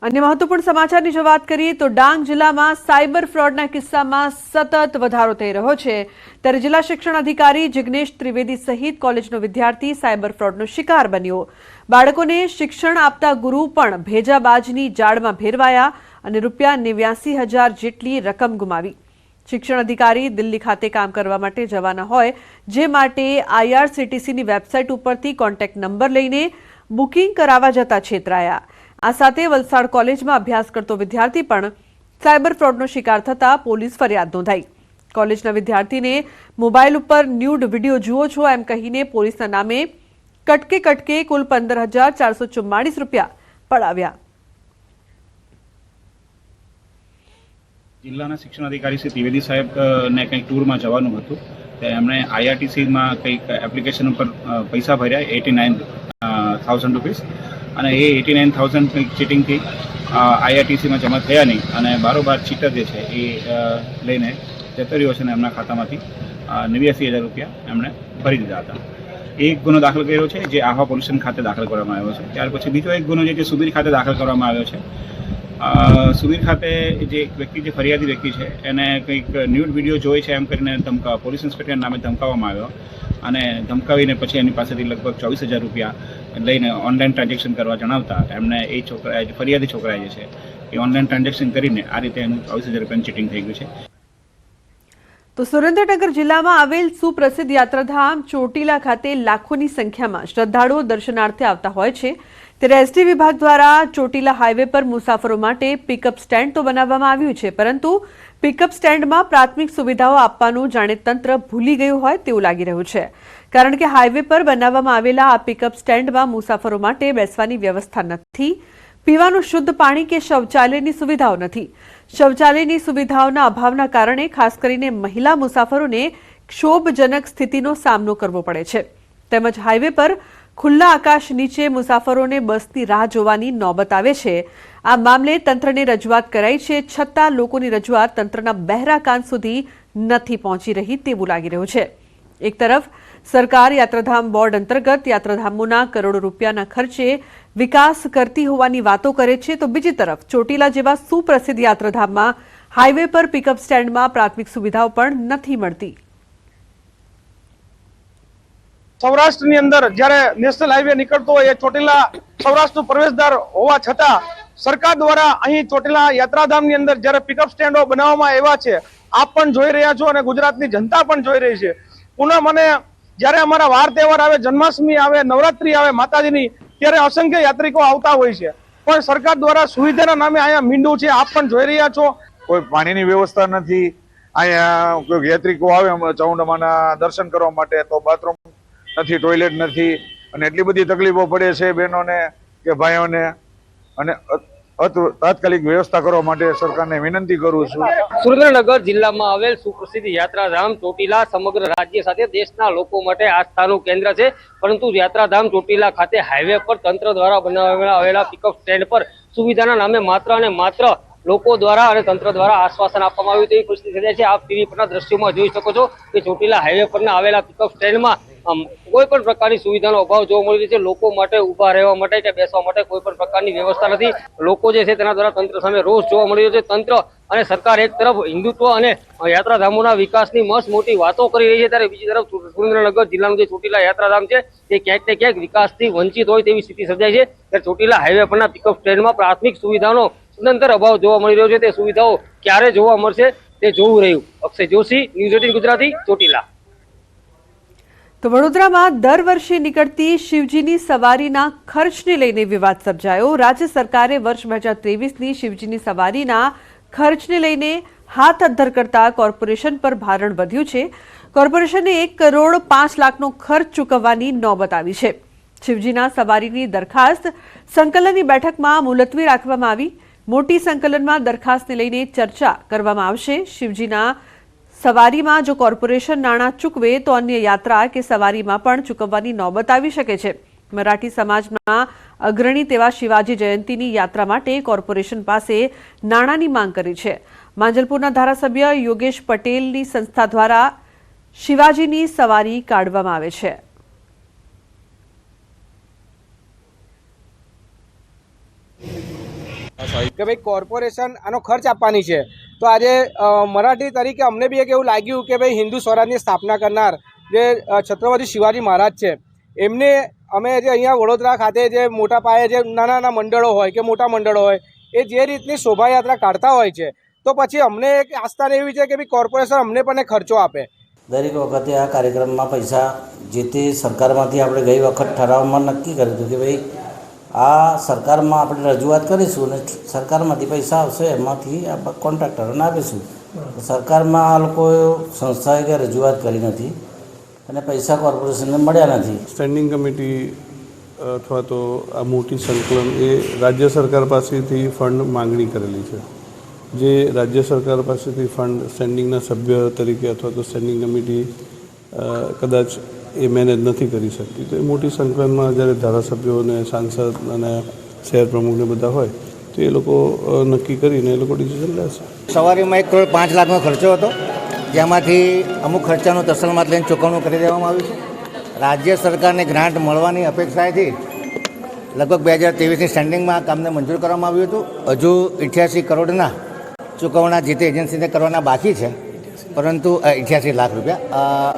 अन्य महत्वपूर्ण समाचाરની જો વાત કરીએ તો ડાંગ જિલ્લામાં સાયબર ફ્રોડના કિસ્સામાં સતત વધારો થઈ રહ્યો છે ત્યારે જિલ્લા શિક્ષણ અધિકારી જિગ્નેશ ત્રિવેદી સહિત કોલેજનો વિદ્યાર્થી સાયબર ફ્રોડનો શિકાર બન્યો। બાળકોને શિક્ષણ આપતા ગુરુ પણ ભેજાબાજની જાળમાં ભેરવાયા અને ₹89,000 જેટલી રકમ ગુમાવી। શિક્ષણ અધિકારી દિલ્હી ખાતે કામ કરવા માટે જવાના હોય જે માટે IRCTCની વેબસાઇટ ઉપરથી કોન્ટેક્ટ નંબર લઈને બુકિંગ કરાવવા જતા છેતરાયા। આ સાથે વલસાડ કોલેજમાં અભ્યાસ કરતો વિદ્યાર્થી પણ સાયબર ફ્રોડનો શિકાર થતા પોલીસ ફરિયાદ નોંધાઈ। કોલેજના વિદ્યાર્થીને મોબાઈલ ઉપર ન્યૂડ વિડીયો જુઓ છો એમ કહીને પોલીસના નામે કટકે કુલ ₹15,444 પડાવ્યા। જિલ્લાના શિક્ષણ અધિકારી શ્રી ત્રિવેદી સાહેબ ને કંઈક ટૂરમાં જવાનું હતું તે એમણે IRTCમાં કંઈક એપ્લિકેશન ઉપર પૈસા ભર્યા ₹89,000 અને એ 89,000 કંઈક ચીટિંગથી IRTCમાં જમા થયા નહીં અને બારોબાર ચીટર જે છે એ લઈને જતો રહ્યો છે અને એમના ખાતામાંથી ₹89,000 એમણે ભરી દીધા હતા। એક ગુનો દાખલ કર્યો છે જે આહવા પોલીસ સ્ટેશન ખાતે દાખલ કરવામાં આવ્યો છે। ત્યાર પછી બીજો એક ગુનો જે સુબીર ખાતે દાખલ કરવામાં આવ્યો છે। સુબીર ખાતે જે વ્યક્તિ જે ફરિયાદી વ્યક્તિ છે એને કંઈક ન્યૂડ વિડીયો જોઈ છે એમ કરીને પોલીસ ઇન્સ્પેક્ટરના નામે ધમકાવવામાં આવ્યો અને ધમકાવીને પછી એની પાસેથી લગભગ ₹24,000 લઈને ઓનલાઈન ટ્રાન્ઝેક્શન કરવા જણાવતા એમને એ છોકરા ફરિયાદી છોકરાએ જે છે એ ઓનલાઈન ટ્રાન્ઝેક્શન કરીને આ રીતે એનું ₹24,000 ચીટિંગ થઈ ગયું છે। તો સુરેન્દ્રનગર જિલ્લામાં આવેલ સુપ્રસિદ્ધ યાત્રાધામ ચોટીલા ખાતે લાખોની સંખ્યામાં શ્રદ્ધાળુઓ દર્શનાર્થે આવતા હોય છે ત્યારે એસટી વિભાગ દ્વારા ચોટીલા હાઈવે પર મુસાફરો માટે પિકઅપ સ્ટેન્ડ તો બનાવવામાં આવ્યું છે પરંતુ પિકઅપ સ્ટેન્ડમાં પ્રાથમિક સુવિધાઓ આપવાનું જાણે તંત્ર ભૂલી ગયું હોય તેવું લાગી રહ્યું છે કારણ કે હાઈવે પર બનાવવામાં આવેલા આ પિકઅપ સ્ટેન્ડમાં મુસાફરો માટે બેસવાની વ્યવસ્થા નથી, પીવાનું શુદ્ધ પાણી કે શૌચાલયની સુવિધાઓ નથી। શૌચાલયની સુવિધાઓના અભાવના કારણે ખાસ કરીને મહિલા મુસાફરોને ક્ષોભજનક સ્થિતિનો સામનો કરવો પડે છે તેમજ હાઈવે પર ખુલ્લા આકાશ નીચે મુસાફરોને બસની રાહ જોવાની નોબત આવે છે। આ મામલે તંત્રને રજૂઆત કરાઈ છે છતાં લોકોની રજૂઆત તંત્રના બહેરા કાન સુધી નથી પહોંચી રહી તેવું લાગી રહ્યું છે। એક તરફ સરકાર યાત્રાધામ બોર્ડ અંતર્ગત યાત્રાધામોના કરોડો રૂપિયાના ખર્ચે વિકાસ કરતી હોવાની વાતો કરે છે તો બીજી તરફ ચોટીલા જેવા સુપ્રસિદ્ધ યાત્રાધામમાં હાઈવે પર પિકઅપ સ્ટેન્ડમાં પ્રાથમિક સુવિધાઓ પણ નથી મળતી। સૌરાષ્ટ્રની અંદર જ્યારે નેશનલ હાઈવે નીકળતો હોય એ ચોટીલા સૌરાષ્ટ્રનું પ્રવેશદ્વાર હોવા છતાં સરકાર દ્વારા અહીં ચોટીલા યાત્રાધામની અંદર જ્યારે પિકઅપ સ્ટેન્ડો બનાવવામાં આવ્યા છે આપ પણ જોઈ રહ્યા છો અને ગુજરાતની જનતા પણ જોઈ રહી છે। પૂનમ અને જ્યારે અમારા વાર તહેવાર આવે, જન્માષ્ટમી આવે, નવરાત્રી આવે માતાજીની ત્યારે અસંખ્ય યાત્રિકો આવતા હોય છે પણ સરકાર દ્વારા સુવિધાના નામે અહીંયા મીંડું છે આપ પણ જોઈ રહ્યા છો। કોઈ પાણીની વ્યવસ્થા નથી, અહીંયા કોઈ યાત્રિકો આવે ચામુંડામાના દર્શન કરવા માટે તો બાથરૂમ નથી, ટોયલેટ નથી અને એટલી બધી તકલીફો પડે છે બહેનોને કે ભાઈઓને અને તાત્કાલિક વ્યવસ્થા કરવા માટે સરકારને વિનંતી કરું છું। સુરેન્દ્રનગર જિલ્લામાં આવેલ સુપ્રસિદ્ધ યાત્રાધામ ચોટીલા સમગ્ર રાજ્ય સાથે દેશના લોકો માટે આસ્થાનું કેન્દ્ર છે પરંતુ યાત્રાધામ ચોટીલા ખાતે હાઈવે પર તંત્ર દ્વારા બનાવવામાં આવેલા પિકઅપ સ્ટેન્ડ પર સુવિધાના નામે માત્ર અને માત્ર લોકો દ્વારા અને તંત્ર દ્વારા આશ્વાસન આપવામાં આવ્યું તેવી પરિસ્થિતિ સર્જાય છે। આપ ટીવી પરના દ્રશ્યોમાં જોઈ શકો છો કે ચોટીલા હાઈવે પરના આવેલા પિકઅપ સ્ટેન્ડમાં કોઈ પણ પ્રકારની સુવિધાનો અભાવ જોવા મળી રહ્યો છે। લોકો માટે ઉભા રહેવા માટે કે બેસવા માટે કોઈ પણ પ્રકારની વ્યવસ્થા નથી। લોકો જે છે તેના દ્વારા તંત્ર સામે રોષ જોવા મળી રહ્યો છે। તંત્ર અને સરકાર એક તરફ હિન્દુત્વ અને યાત્રાધામોના વિકાસની મસ્ત મોટી વાતો કરી રહી છે ત્યારે બીજી તરફ સુરેન્દ્રનગર જિલ્લાનું જે ચોટીલા યાત્રાધામ છે તે ક્યાંક ને ક્યાંક વિકાસથી વંચિત હોય તેવી સ્થિતિ સર્જાય છે ત્યારે ચોટીલા હાઈવે પરના પિકઅપ સ્ટેન્ડમાં પ્રાથમિક સુવિધાનો સદંતર અભાવ જોવા મળી રહ્યો છે। તે સુવિધાઓ ક્યારે જોવા મળશે તે જોવું રહ્યું। અક્ષય જોશી, ન્યૂઝ 18 ગુજરાતી, ચોટીલા। તો વડોદરામાં દર વર્ષે નીકળતી શિવજીની સવારીના ખર્ચને લઈને વિવાદ સર્જાયો। રાજ્ય સરકારે વર્ષ 2023ની શિવજીની સવારીના ખર્ચને લઈને હાથ અદ્ધર કરતા કોર્પોરેશન પર ભારણ વધ્યું છે। કોર્પોરેશને 1,05,00,000નો ખર્ચ ચૂકવવાની નોબત આવી છે। શિવજીના સવારીની દરખાસ્ત સંકલનની બેઠકમાં મુલતવી રાખવામાં આવી। મોટી સંકલનમાં દરખાસ્તને લઈને ચર્ચા કરવામાં આવશે। શિવજીના સવારીમાં જો કોર્પોરેશન નાણાં ચૂકવે તો અન્ય યાત્રા કે સવારીમાં પણ ચૂકવવાની નોબત આવી શકે છે। મરાઠી સમાજના અગ્રણી તેવા શિવાજી જયંતીની યાત્રા માટે કોર્પોરેશન પાસે નાણાંની માંગ કરી છે। માંજલપુરના ધારાસભ્ય યોગેશ પટેલની સંસ્થા દ્વારા શિવાજીની સવારી કાઢવામાં આવે છે। કે ભાઈ કોર્પોરેશન આનો ખર્ચ આપવાની છે. તો આજે મરાઠી તરીકે અમને બી એક એવું લાગ્યું કે ભાઈ હિન્દુ સ્વરાજની સ્થાપના કરનાર જે છત્રપતિ શિવાજી મહારાજ છે એમને અમે જે અહીંયા વડોદરા ખાતે જે મોટા પાયે જે નાના નાના મંડળો હોય કે મોટા મંડળો હોય એ જે રીતની શોભાયાત્રા કાઢતા હોય છે તો પછી અમને એક આસ્થા એવી છે કે ભાઈ કોર્પોરેશન અમને પણ ખર્ચો આપે. દરેક વખતે આ કાર્યક્રમમાં પૈસા જે તે સરકારમાંથી આપણે ગઈ વખત ઠરાવમાં નક્કી કર્યું હતું કે ભાઈ આ સરકારમાં આપણે રજૂઆત કરીશું અને સરકારમાંથી પૈસા આવશે એમાંથી આ કોન્ટ્રાક્ટરોને આપીશું. સરકારમાં આ લોકો સંસ્થાએ કંઈ રજૂઆત કરી નથી અને પૈસા કોર્પોરેશનને મળ્યા નથી. સ્ટેન્ડિંગ કમિટી અથવા તો આ મોટી સંકલન એ રાજ્ય સરકાર પાસેથી ફંડ માંગણી કરેલી છે. જે રાજ્ય સરકાર પાસેથી ફંડ સ્ટેન્ડિંગના સભ્ય તરીકે અથવા તો સ્ટેન્ડિંગ કમિટી કદાચ એ મેનેજ નથી કરી શકતી. તો એ મોટી સંકલનમાં જ્યારે ધારાસભ્યો અને સાંસદ અને શહેર પ્રમુખને બધા હોય તો એ લોકો નક્કી કરીને એ લોકો ડિસિઝન લેશે. સવારીમાં 1 કરોડ 5 લાખનો ખર્ચો હતો, જેમાંથી અમુક ખર્ચાનું તસલમાત લઈને ચૂકવણું કરી દેવામાં આવ્યું છે. રાજ્ય સરકારને ગ્રાન્ટ મળવાની અપેક્ષાએથી લગભગ 2023ની સ્ટેન્ડિંગમાં કામને મંજૂર કરવામાં આવ્યું હતું. હજુ 88 કરોડના ચૂકવણા જે તે એજન્સીને કરવાના બાકી છે, પરંતુ 88 લાખ રૂપિયા